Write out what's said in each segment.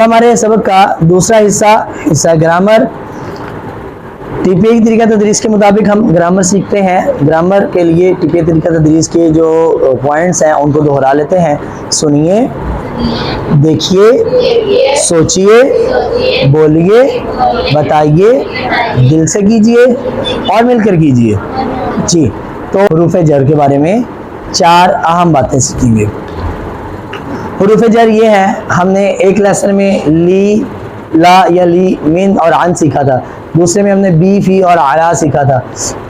हमारे सबक का दूसरा हिस्सा ग्रामर। टीपीए की तरीका तदरीस के मुताबिक हम ग्रामर सीखते हैं। ग्रामर के लिए टीपीए तरीका तदरीस के जो पॉइंट्स हैं उनको दोहरा लेते हैं। सुनिए, देखिए, सोचिए, बोलिए, बताइए, दिल से कीजिए और मिलकर कीजिए। जी, तो हुरूफ जर के बारे में 4 अहम बातें सीखेंगे। हुरूफ जर ये हैं, हमने एक लेसन में ली, ला या ली, मिन और अन सीखा था। दूसरे में हमने बी, फी और आला सीखा था।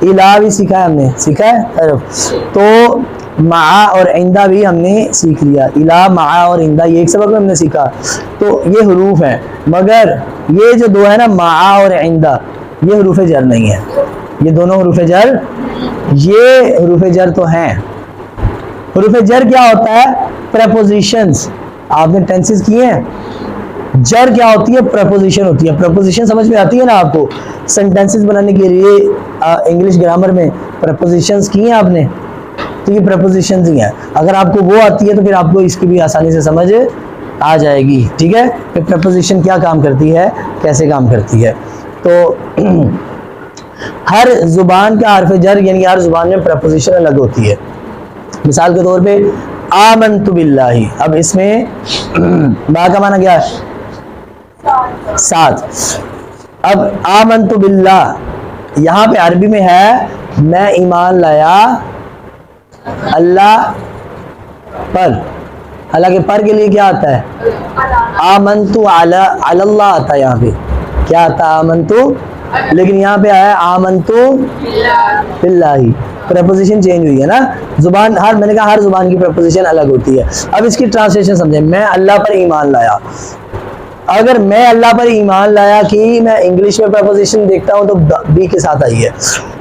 इला भी सीखा है, हमने सीखा है तरफ। तो मा और इंदा भी हमने सीख लिया। इला, मा और इंदा ये एक सबक में हमने सीखा। तो ये हुरूफ हैं, मगर ये जो दो है ना, मा और इंदा, ये हुरूफ जर नहीं है। ये दोनों हुरूफ जर, ये हुरूफ जर तो हैं। हुरूफ जर क्या होता है? प्रेपोजिशंस। आपने टेंसेस किए हैं। जर क्या होती है? प्रपोजिशन होती है। प्रपोजिशन समझ में आती है ना आपको? सेंटेंसेस बनाने के लिए इंग्लिश ग्रामर में प्रपोजिशंस किए हैं आपने, तो ये प्रपोजिशंस ही हैं। अगर आपको वो आती है तो फिर आपको इसकी भी आसानी से समझ आ जाएगी। ठीक है, कि प्रपोजिशन क्या काम करती है, कैसे काम करती है। तो हर जुबान का हर्फ जर यानी हर जुबान में प्रपोजिशन अलग होती है। मिसाल के तौर पे आमन्तु बिल्लाही, अब इसमें बा का माना क्या है? साथ। अब आमन्तु बिल्लाह यहाँ पे अरबी में है मैं ईमान लाया अल्लाह पर। हालांकि पर के लिए क्या आता है? आमन्तु अला अल्लाह आता है। यहाँ पे क्या आता है? आमन्तु, लेकिन यहाँ पे आया आमन्तु बिल्लाही। प्रपोजिशन चेंज हुई है ना। जुबान हर, मैंने कहा हर जुबान की प्रपोजिशन अलग होती है। अब इसकी ट्रांसलेशन समझें। मैं अल्लाह पर ईमान लाया। अगर मैं अल्लाह पर ईमान लाया की मैं इंग्लिश में प्रपोजिशन देखता हूं तो बी के साथ आई है।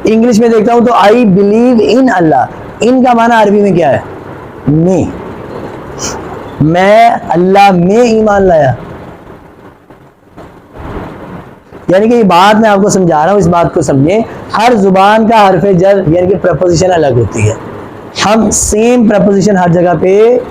इंग्लिश में देखता हूं तो आई बिलीव इन अल्लाह। इन का माना अरबी में क्या है? में। मैं अल्लाह में ईमान लाया, यानी कि ये बात मैं आपको समझा रहा हूं, इस बात को समझें। हर जुबान का हर्फ जर यानी कि प्रपोजिशन अलग होती है। हम सेम प्रपोजिशन हर जगह पे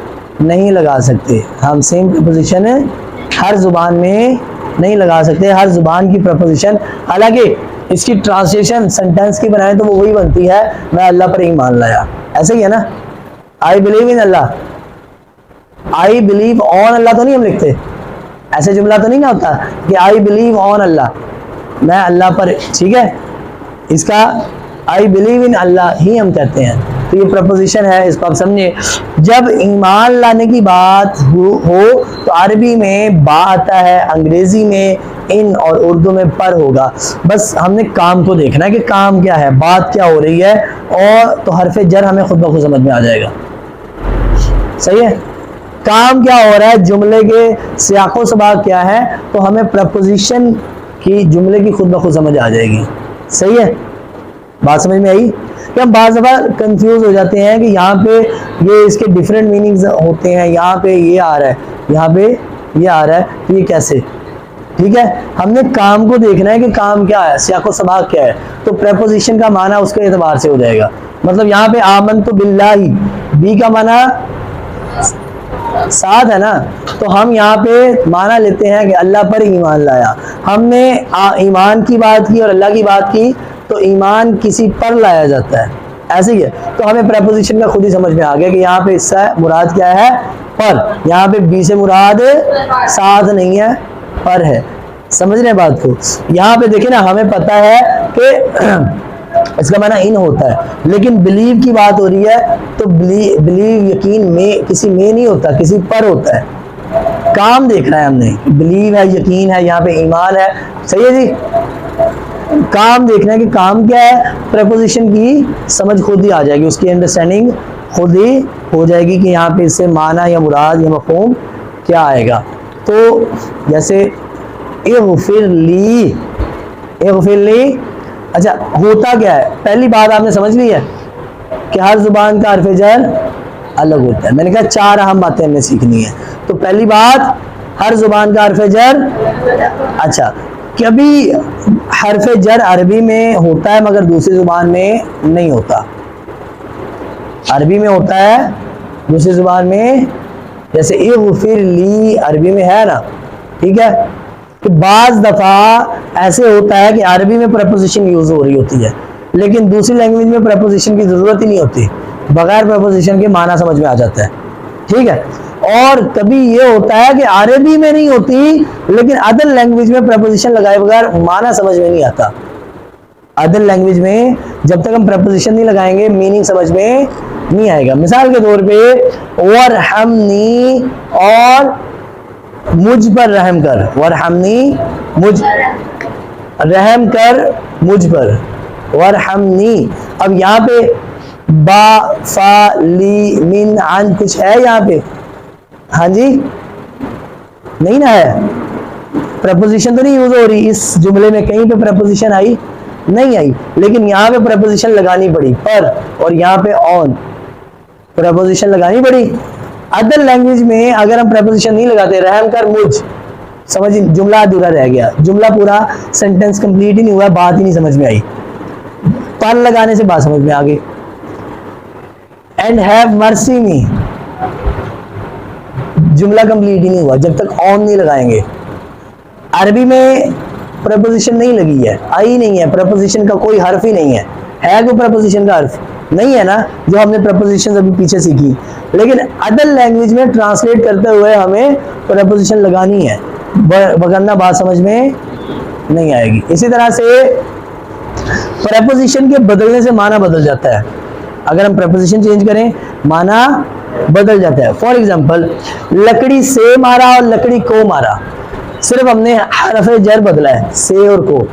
नहीं लगा सकते। हम सेम प्रपोजिशन हर जुबान में नहीं लगा सकते। हर जुबान की प्रपोजिशन, हालांकि इसकी ट्रांसलेशन सेंटेंस की बनाए तो वो वही बनती है, मैं अल्लाह पर ईमान लाया। ऐसे ही है ना, I believe in Allah. I believe on Allah तो नहीं हम लिखते, ऐसे जुमला तो नहीं ना होता कि आई बिलीव ऑन अल्लाह, मैं अल्लाह पर। ठीक है, इसका आई बिलीव इन अल्लाह ही हम कहते हैं। तो ये प्रपोजिशन है, इसको आप समझे। जब ईमान लाने की बात हो तो अरबी में बा आता है, अंग्रेजी में इन और उर्दू में पर होगा। बस हमने काम को देखना है कि काम क्या है, बात क्या हो रही है, और तो हरफ जर हमें खुद ब खुद समझ में आ जाएगा। सही है, काम क्या हो रहा है, जुमले के सियाको सबाक क्या है, तो हमें प्रपोजिशन की, जुमले की खुद ब खुद समझ आ जाएगी। सही है, बात समझ में आई? कि हम बाज़ दफ़ा कंफ्यूज हो जाते हैं कि यहाँ पे ये इसके डिफरेंट मीनिंग्स होते हैं, यहाँ पे ये आ रहा है, यहाँ पे ये आ रहा है, तो ये कैसे? ठीक है, हमने काम को देखना है कि काम क्या है, सियाको सबाक क्या है, तो प्रपोजिशन का माना उसके एतबार से हो जाएगा। मतलब यहाँ पे आमन्तु बिल्लाही, बी का माना साथ है ना, तो हम यहाँ पे माना लेते हैं कि अल्लाह पर ईमान लाया। हमने ईमान की बात की और अल्लाह की बात की, तो ईमान किसी पर लाया जाता है, ऐसे ही है। तो हमें प्रपोजिशन का खुद ही समझ में आ गया कि यहाँ पे इससे मुराद क्या है? पर। यहाँ पे बी से मुराद साथ नहीं है, पर है। समझ रहे बात को? यहाँ पे देखिए ना, हमें पता है कि इसका माना इन होता है, लेकिन बिलीव की बात हो रही है तो बिलीव यकीन में, किसी में नहीं होता, किसी पर होता है। काम देखना है हमने, बिलीव है, यकीन है, यहाँ पे ईमान है। सही है जी, काम देखना है कि काम क्या है, प्रपोजिशन की समझ खुद ही आ जाएगी, उसकी अंडरस्टैंडिंग खुद ही हो जाएगी कि यहाँ पे इससे माना या मुराद या मफ़हूम क्या आएगा। तो जैसे इग़फ़िर ली, अच्छा होता क्या है? पहली बात आपने समझ ली है कि हर जुबान का हर्फ जर अलग होता है। मैंने कहा 4 अहम बातें हमने सीखनी है। तो पहली बात, हर जुबान का हर्फ जर। अच्छा, कभी हर्फ जर अरबी में होता है मगर दूसरी जुबान में नहीं होता। अरबी में होता है, दूसरी जुबान में, जैसे इग़फ़िर ली अरबी में है ना, ठीक है, कि बाज दफा ऐसे होता है कि अरबी में प्रपोजिशन यूज हो रही होती है लेकिन दूसरी लैंग्वेज में प्रपोजिशन की जरूरत ही नहीं होती, बगैर प्रपोजिशन के माना समझ में आ जाता है। ठीक है, और कभी ये होता है कि अरबी में नहीं होती लेकिन अदर लैंग्वेज में प्रपोजिशन लगाए बगैर माना समझ में नहीं आता। अदर लैंग्वेज में जब तक हम प्रपोजिशन नहीं लगाएंगे मीनिंग समझ में नहीं आएगा। मिसाल के तौर पे वरहमनी और मुझ पर रहम कर, वरहमनी मुझ, रहम कर मुझ पर, वरहमनी। अब यहाँ पे बा फा ली मिन अन कुछ है यहाँ पे? हाँ जी, नहीं ना है, प्रपोजिशन तो नहीं यूज हो रही इस जुमले में, कहीं पे प्रपोजिशन आई नहीं आई, लेकिन यहाँ पे प्रपोजिशन लगानी पड़ी पर, और यहाँ पे ऑन प्रपोजिशन लगानी पड़ी। अदर लैंग्वेज में अगर हम प्रपोजिशन नहीं लगाते, रहम कर मुझ, समझ, जुमला अधूरा रह गया, जुमला पूरा सेंटेंस कंप्लीट ही नहीं हुआ, बात ही नहीं समझ में आई। पर लगाने से बात समझ में आ गई। एंड हैव मर्सी मी, जुमला कंप्लीट ही नहीं हुआ जब तक ऑन नहीं लगाएंगे। अरबी में प्रपोजिशन नहीं लगी है, आई नहीं है, प्रपोजिशन का कोई हर्फ ही नहीं है कोई प्रपोजिशन का हर्फ नहीं है ना, जो हमने प्रपोजिशन अभी पीछे सीखी। लेकिन अदर लैंग्वेज में ट्रांसलेट करते हुए हमें प्रपोजिशन लगानी है, वरना बात समझ में नहीं आएगी। इसी तरह से प्रपोजिशन के बदलने से माना बदल जाता है। अगर हम प्रपोजिशन चेंज करें माना बदल जाता है। फॉर एग्जाम्पल, लकड़ी से मारा और लकड़ी को मारा, सिर्फ हमने हरफ जर बदला है, से और को,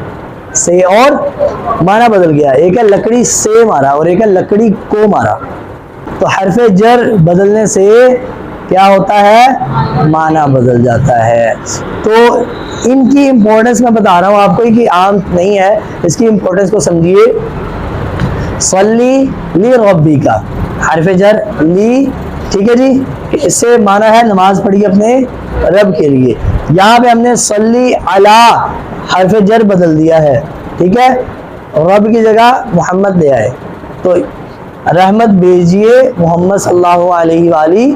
से और माना बदल गया। एक है लकड़ी से मारा और एक है लकड़ी को मारा। तो हरफ जर बदलने से क्या होता है? माना बदल जाता है। तो इनकी इंपॉर्टेंस मैं बता रहा हूं आपको कि आम नहीं है, इसकी इंपॉर्टेंस को समझिए। सल्ली ली रब्बी का हरफ जर ली, ठीक है जी, इससे माना है नमाज पढ़ी अपने रब के लिए। यहाँ पे हमने सल्ली अला हरफ जर बदल दिया है, ठीक है, रब की जगह मोहम्मद ले आए, तो रहमत भेजिए मोहम्मद सल्लल्लाहु अलैहि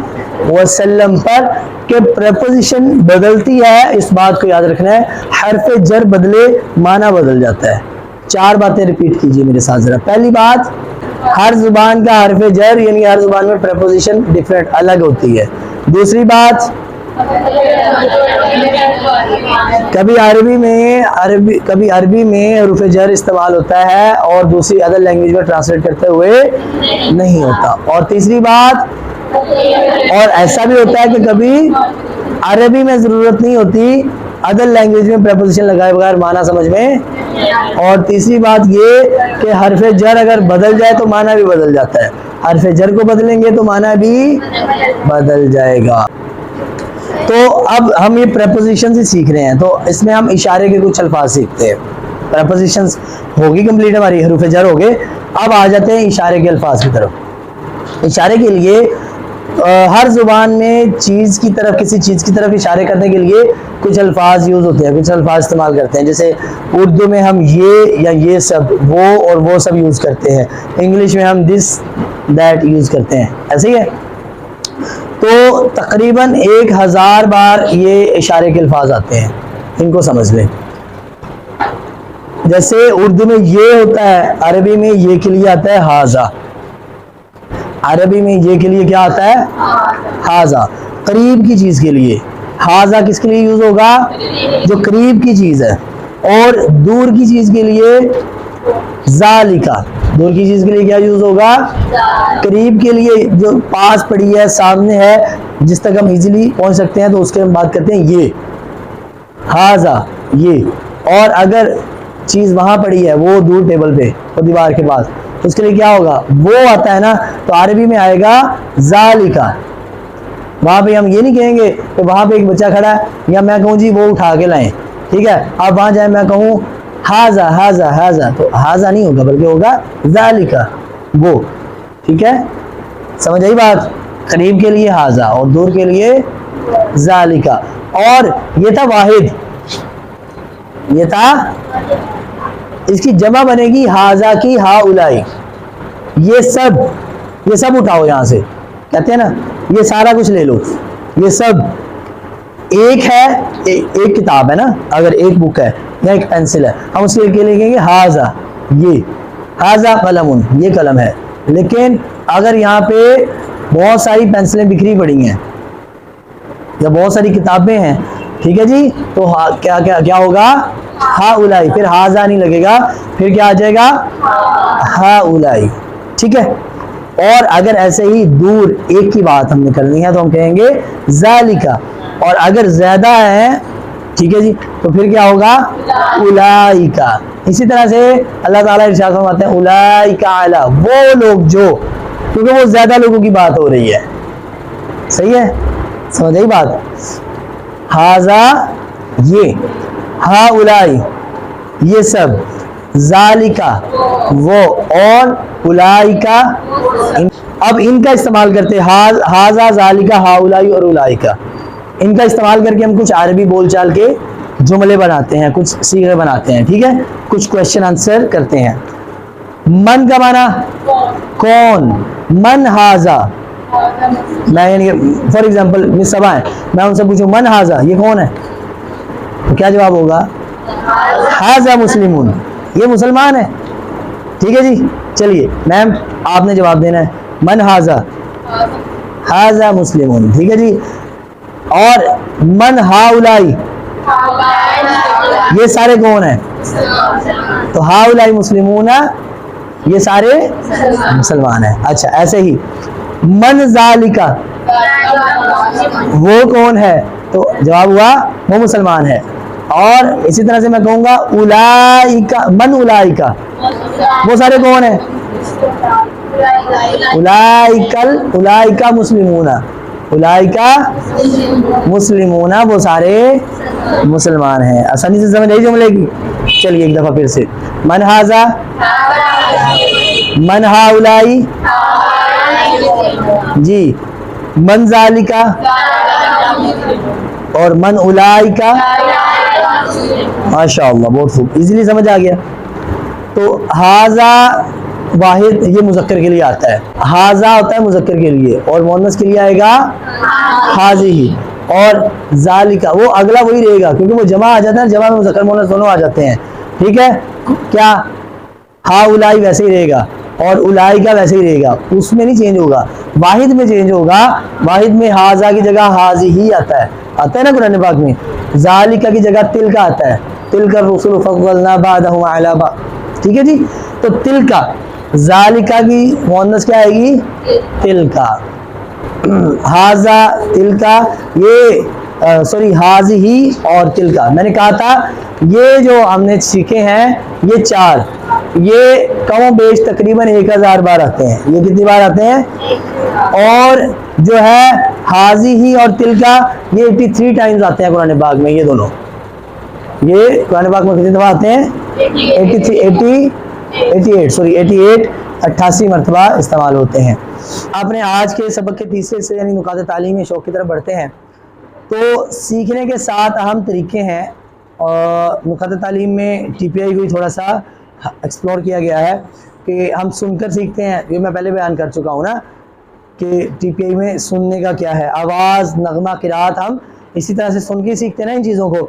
वसल्लम पर, के प्रपोजिशन बदलती है, इस बात को याद रखना है। हरफ जर बदले माना बदल जाता है। 4 बातें रिपीट कीजिए मेरे साथ जरा। पहली बात, हर जुबान का हरफ जर यानी हर जुबान में प्रपोजिशन डिफरेंट अलग होती है। दूसरी बात, कभी अरबी में हरफ जर इस्तेमाल होता है और दूसरी अदर लैंग्वेज में ट्रांसलेट करते हुए नहीं होता। और तीसरी बात, और ऐसा भी होता है कि कभी अरबी में जरूरत नहीं होती, अदर लैंग्वेज में प्रपोजिशन लगाए बगैर माना समझ में। और तीसरी बात ये कि हरफ जर अगर बदल जाए तो माना भी बदल जाता है, हरफ जर को बदलेंगे तो माना भी बदल जाएगा। तो अब हम ये प्रपोजिशन से सीख रहे हैं, तो इसमें हम इशारे के कुछ अल्फाज सीखते हैं। प्रपोजिशंस होगी कंप्लीट हमारी, हरूफ जर हो गए। अब आ जाते हैं इशारे के अल्फाज की तरफ। इशारे के लिए हर जुबान में चीज़ की तरफ, किसी चीज़ की तरफ इशारे करने के लिए कुछ अल्फाज यूज़ होते हैं, कुछ अल्फाज इस्तेमाल करते हैं। जैसे उर्दू में हम ये या ये सब, वो और वो सब यूज़ करते हैं। इंग्लिश में हम दिस दैट यूज़ करते हैं, ऐसे ही है। तो तकरीबन 1000 बार ये इशारे के अल्फाज आते हैं, इनको समझ लें। जैसे उर्दू में ये होता है, अरबी में ये के लिए आता है हाजा। अरबी में ये के लिए क्या आता है? हाजा, करीब की चीज के लिए। हाजा किसके लिए यूज होगा? जो करीब की चीज है। और दूर की चीज के लिए जालिका, दूर की चीज के लिए क्या यूज होगा? करीब के लिए जो पास पड़ी है, सामने है, जिस तक हम इजीली पहुंच सकते हैं, तो उसके हम बात करते हैं ये हाजा, ये। और अगर चीज वहां पड़ी है, वो दूर टेबल पे और दीवार के पास, तो उसके लिए क्या होगा? वो आता है ना, तो अरबी में आएगा जालिका। वहां पे हम ये नहीं कहेंगे कि वहां पे एक बच्चा खड़ा है, या मैं कहूँ जी वो उठा के लाएं, ठीक है, आप वहां जाए, मैं कहूँ हाजा हाजा हाजा, तो हाजा नहीं होगा बल्कि होगा जालिका, वो। ठीक है, समझ आई बात? करीब के लिए हाजा और दूर के लिए जालिका। और ये था वाहिद, ये था, इसकी जमा बनेगी हाजा की हाउलाई। ये सब उठाओ यहां से, कहते हैं ना, ये सारा कुछ ले लो, ये सब एक है, एक किताब है ना, अगर एक बुक है या एक पेंसिल है, हम उसके लिए लिखेंगे हाजा, ये हाजा कलमुन, ये कलम है। लेकिन अगर यहाँ पे बहुत सारी पेंसिलें बिखरी पड़ी हैं या बहुत सारी किताबें हैं, ठीक है जी, तो क्या क्या क्या होगा, हा उलाई, फिर हाजा नहीं लगेगा, फिर क्या आ जाएगा, हा उलाई, ठीक है। और अगर ऐसे ही दूर एक की बात हमने करनी है तो हम कहेंगे जालिका, और अगर ज्यादा है, ठीक है जी, तो फिर क्या होगा, उलाइका। इसी तरह से अल्लाह ताला इरशाद फरमाते हैं उलाइका अला, वो लोग जो, क्योंकि वो ज्यादा लोगों की बात हो रही है, सही है, समझ आई बात। हाजा ये, हा उलाई ये सब, जालिका वो, और उलाइका अब इनका इस्तेमाल करते हैं, हाजा जालिका हा उलाई और उलाइका, इनका इस्तेमाल करके हम कुछ अरबी बोलचाल के जुमले बनाते हैं, कुछ सीखे बनाते हैं, ठीक है, कुछ क्वेश्चन आंसर करते हैं। मन का माना कौन, मन हाजा, मैं यानी फॉर एग्जांपल मिस सबा है, मैं उनसे पूछूं मन हाजा, ये कौन है, तो क्या जवाब होगा, हाजा मुस्लिमून, ये मुसलमान है, ठीक है जी। चलिए मैम आपने जवाब देना है, मन हाजा, हाजा मुस्लिमून, ठीक है जी। और मन हाउलाई, ये सारे कौन है, तो हाउलाई मुस्लिमून, ये सारे मुसलमान हैं। अच्छा ऐसे ही मन जालिका, वो कौन है, तो जवाब हुआ वो मुसलमान है। और इसी तरह से मैं कहूंगा उलाइका, मन उलाइका, वो सारे कौन है, उलाइकल, उलाइका मुस्लिमूना, उलाइका मुस्लिमूना, वो सारे मुसलमान हैं। आसानी से समझ आई जुमले की। चलिए एक दफा फिर से, मन हाजा, मन हाउलाई जी, मन जालिका और मन उलाइका, माशाअल्लाह बहुत खूब, इजीली समझ आ गया। तो हाजा वाहिद ये मुज़क्कर के लिए आता है, हाजा होता है मुज़क्कर के लिए, और मुअन्नस के लिए आएगा हाज़िही, और जालिका वो अगला वही रहेगा, क्योंकि वो जमा आ जाता है, जमा में मुज़क्कर मुअन्नस दोनों आ जाते हैं, ठीक है। क्या हा उलाई वैसे ही रहेगा और उलाई का वैसे ही रहेगा, उसमें नहीं चेंज होगा, वाहिद में चेंज होगा। वाहिद में हाजा की जगह हाज़िही आता है ना कुरान पाक में, जालिका की जगह तिल का आता है, तिल का रसूल फज़्ज़लना बादहुम अला बा, ठीक है जी। तो तिल का, जालिका की मुअन्नस क्या आएगी, तिल का, हाजा तिल का, ये सॉरी हाज़िही और तिल का। मैंने कहा था ये जो हमने सीखे हैं ये चार, ये कम बेश तकरीबन 1000 बार आते हैं। ये कितनी बार आते हैं, और जो है हाज़िही और तिल का ये 83 टाइम्स आते हैं कुरान पाक में। ये दोनों, ये कुरान पाक में कितनी दफा आते हैं, 88 88 मरतबा इस्तेमाल होते हैं। अपने आज के सबक के तीसरे हिस्से यानी नुकात तालीमी शौक़ की तरफ बढ़ते हैं। तो सीखने के 7 अहम तरीके हैं, और नुकात तालीम में TPI को थोड़ा सा एक्सप्लोर किया गया है कि हम सुनकर सीखते हैं। ये मैं पहले बयान कर चुका हूँ ना कि TPI में सुनने का क्या है, आवाज़, नगमा, किरात, हम इसी तरह से सुन के सीखते हैं ना इन चीज़ों को।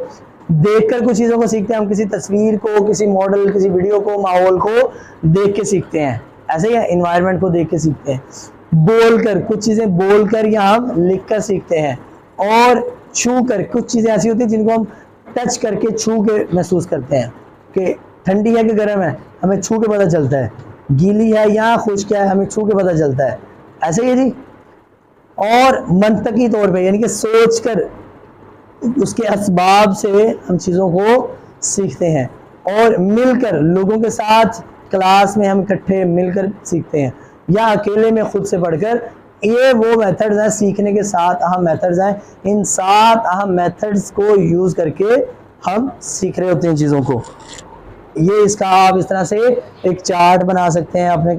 देखकर कुछ चीज़ों को सीखते हैं हम, किसी तस्वीर को, किसी मॉडल, किसी वीडियो को, माहौल को देख के सीखते हैं, ऐसे ही इन्वायरमेंट को देख के सीखते हैं। बोलकर, कुछ चीज़ें बोलकर या हम लिख कर सीखते हैं। और छू कर, कुछ चीज़ें ऐसी होती हैं जिनको हम टच करके, छू के महसूस करते हैं कि ठंडी है कि गर्म है, हमें छू के पता चलता है, गीली है या खुश्क है, हमें छू के पता चलता है, ऐसे ही है जी। और मंतकी तौर पे यानी कि सोच कर, उसके असबाब से हम चीज़ों को सीखते हैं। और मिलकर, लोगों के साथ क्लास में हम इकट्ठे मिलकर सीखते हैं, या अकेले में खुद से पढ़कर। ये वो मेथड्स हैं, सीखने के 7 अहम मेथड्स हैं। इन 7 अहम मेथड्स को यूज़ करके हम सीख रहे होते हैं चीज़ों को। ये इसका आप इस तरह से एक चार्ट बना सकते हैं अपने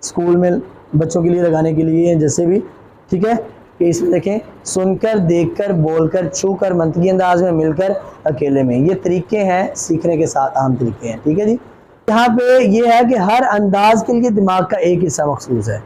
स्कूल में बच्चों के लिए लगाने के लिए, जैसे भी, ठीक है, कि इसमें देखें, सुनकर, देखकर, बोलकर, छूकर, मंतकी अंदाज में, मिलकर, अकेले में। ये तरीके हैं सीखने के 7 अहम तरीके हैं, ठीक है जी। यहाँ पे ये है कि हर अंदाज के लिए दिमाग का एक हिस्सा मखसूस है,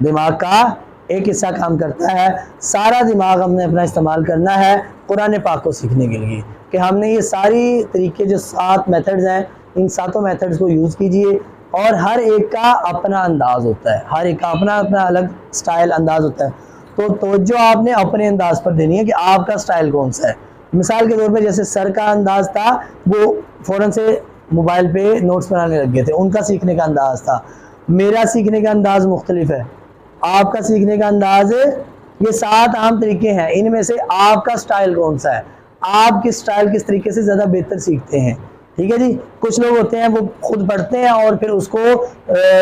दिमाग का एक हिस्सा काम करता है। सारा दिमाग हमने अपना इस्तेमाल करना है कुरान पाक को सीखने के लिए, कि हमने ये सारी तरीके जो 7 मेथड्स हैं, इन 7 मेथड्स को यूज़ कीजिए। और हर एक का अपना अंदाज होता है, हर एक का अपना अपना अलग स्टाइल अंदाज होता है। तो तवज्जो आपने अपने अंदाज पर देनी है कि आपका स्टाइल कौन सा है। मिसाल के तौर पे जैसे सर का अंदाज था, वो फ़ौरन से मोबाइल पे नोट्स बनाने लग गए थे, उनका सीखने का अंदाज था। मेरा सीखने का अंदाज मुख्तलिफ है, आपका सीखने का अंदाज है। ये 7 आम तरीके हैं, इनमें से आपका स्टाइल कौन सा है, आप किस स्टाइल किस तरीके से ज़्यादा बेहतर सीखते हैं। ठीक है जी। कुछ लोग होते हैं वो खुद पढ़ते हैं और फिर उसको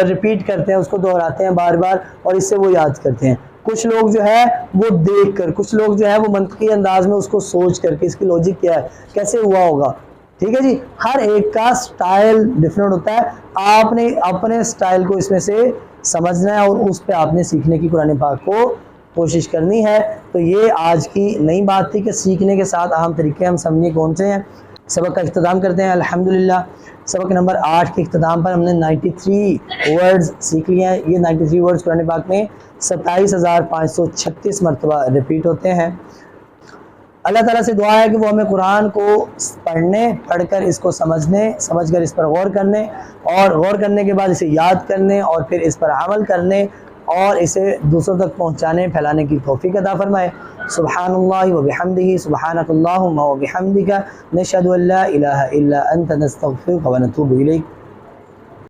रिपीट करते हैं, उसको दोहराते हैं बार बार और इससे वो याद करते हैं। कुछ लोग जो है वो देख कर, कुछ लोग जो है वो मंतकी अंदाज में उसको सोच करके इसकी लॉजिक क्या है, कैसे हुआ होगा। ठीक है जी। हर एक का स्टाइल डिफरेंट होता है, आपने अपने स्टाइल को इसमें से समझना है और उस पर आपने सीखने की कुरान पाक को कोशिश करनी है। तो ये आज की नई बात थी कि सीखने के 7 अहम तरीके हम समझिए कौन से हैं। सबक का इख्तिताम करते हैं अल्हम्दुलिल्लाह। सबक नंबर 8 के इख्तिताम पर हमने 93 वर्ड्स सीख लिए हैं। ये 93 वर्ड्स कुरान पाक में 27,536 मरतबा रिपीट होते हैं। अल्लाह ताला से दुआ है कि वो हमें कुरान को पढ़ने, पढ़कर इसको समझकर इस पर गौर करने और गौर करने के बाद इसे याद करने और फिर इस पर अमल करने और इसे दूसरों तक पहुँचाने फैलाने की तौफीक अता फरमाए। सुब्हानल्लाहि व बिहम्दिही सुब्हानकल्लाहुम्मा व बिहम्दिका नशहदु अल्ला इलाहा इल्ला अंता नस्तगफिरुका व नतूबु इलैक।